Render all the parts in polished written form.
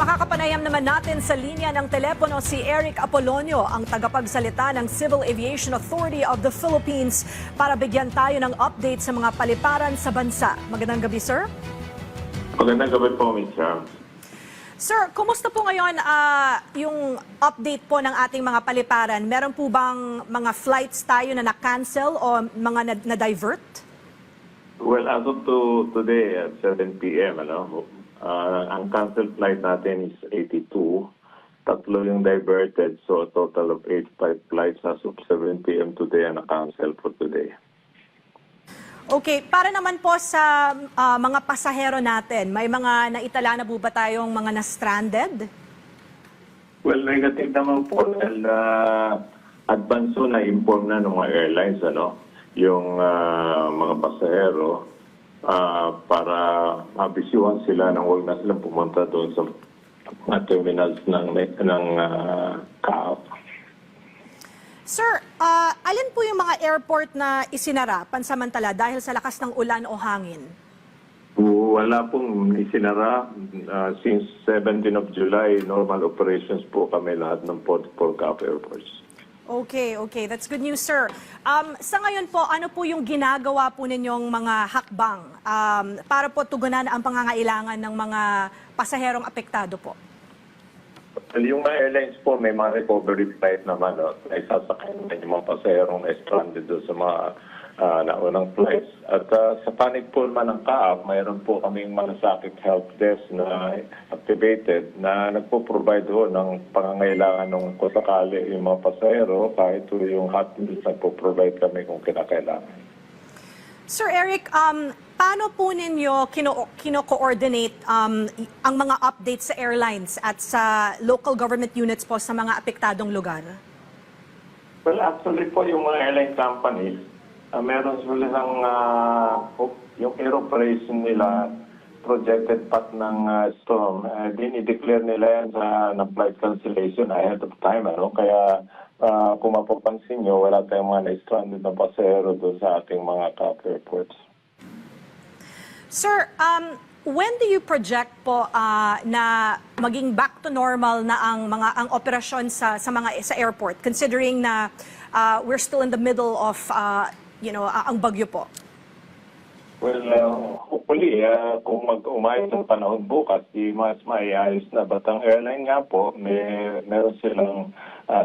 Makakapanayam naman natin sa linya ng telepono si Eric Apolonio, ang tagapagsalita ng Civil Aviation Authority of the Philippines para bigyan tayo ng update sa mga paliparan sa bansa. Magandang gabi, sir. Magandang gabi po, Ms. Ram. Sir, kumusta po ngayon yung update po ng ating mga paliparan? Meron po bang mga flights tayo na na-cancel o mga na-divert? Well, as of today at 7 p.m., ang canceled flight natin is 82. Tatlo yung diverted, so a total of 85 flights as of 7 p.m. today and na-cancel for today. Okay, para naman po sa mga pasahero natin, may mga naitala na po ba tayong mga na-stranded? Well, negative naman po. Well, advance na-inform na ng mga airlines, yung mga pasahero para mabisyuhan sila nang huwag na silang pumunta doon sa mga terminals ng CAAP. Sir, alin po yung mga airport na isinara pansamantala dahil sa lakas ng ulan o hangin? Wala pong isinara. Since 17 of July, normal operations po kami lahat ng 44 CAAP airports. Okay. That's good news, sir. Sa ngayon po, ano po yung ginagawa po ninyong mga hakbang para po tugunan ang pangangailangan ng mga pasaherong apektado po? Well, yung mga airlines po, may mga recovery flight naman. Ay sasakay yung mga pasaherong stranded doon sa mga naunang flights. At sa panic pool man ng CAAP, mayroon po kaming malasakit help desk na activated na nagpo-provide ho ng pangangailangan ng kusakali yung mga pasahero kahit yung hot meals nagpo-provide kami kung kinakailangan. Sir Eric, paano po ninyo kino-coordinate ang mga updates sa airlines at sa local government units po sa mga apektadong lugar? Well, actually po yung mga airline companies, meron sila ng yung air operation nila, projected path ng storm. Dinideclare nila yan na flight cancellation ahead of time. Kaya kung mapapansin nyo, wala tayong mga na-stranded na pasahero doon sa ating mga CAAP airports. Sir, when do you project po na maging back to normal na ang operasyon sa airport, considering na we're still in the middle of ang bagyo po? Well, hopefully, kung umayos ang panahon bukas, mas maiayos na. But ang airline nga po, meron silang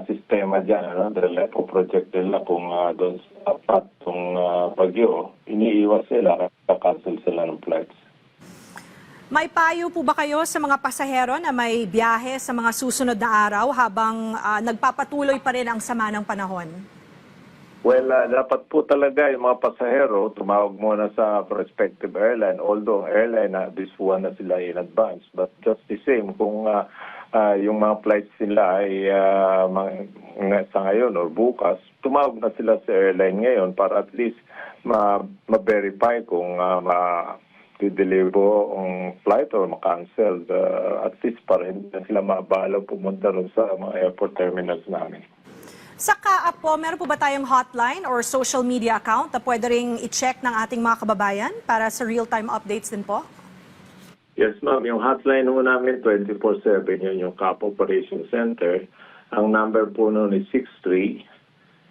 sistema dyan. Dahil po project nila kung doon sa patong bagyo, iniiwas sila, cancel sila ng flights. May payo po ba kayo sa mga pasahero na may biyahe sa mga susunod na araw habang nagpapatuloy pa rin ang sama ng panahon? Well, dapat po talaga yung mga pasahero tumawag muna sa respective airline. Although airline abisuhan na sila in advance. But just the same, kung yung mga flights nila ay sa ngayon or bukas, tumawag na sila sa airline ngayon para at least ma-verify kung deliver ang flight or ma-cancel. At least para hindi na sila maabala pumunta rin sa mga airport terminals namin. Sa CAAP po, meron po ba tayong hotline or social media account na pwede ring i-check ng ating mga kababayan para sa real-time updates din po? Yes, ma'am. Yung hotline po namin 24/7, yun yung CAAP Operation Center. Ang number po noon is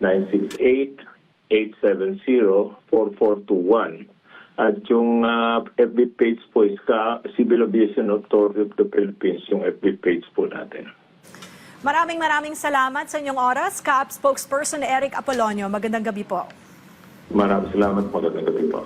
63-968-870-4421. At yung FB page po is Civil Aviation Authority of the Philippines, yung FB page po natin. Maraming salamat sa inyong oras. CAAP spokesperson Eric Apolonio. Magandang gabi po. Maraming salamat. Magandang gabi po.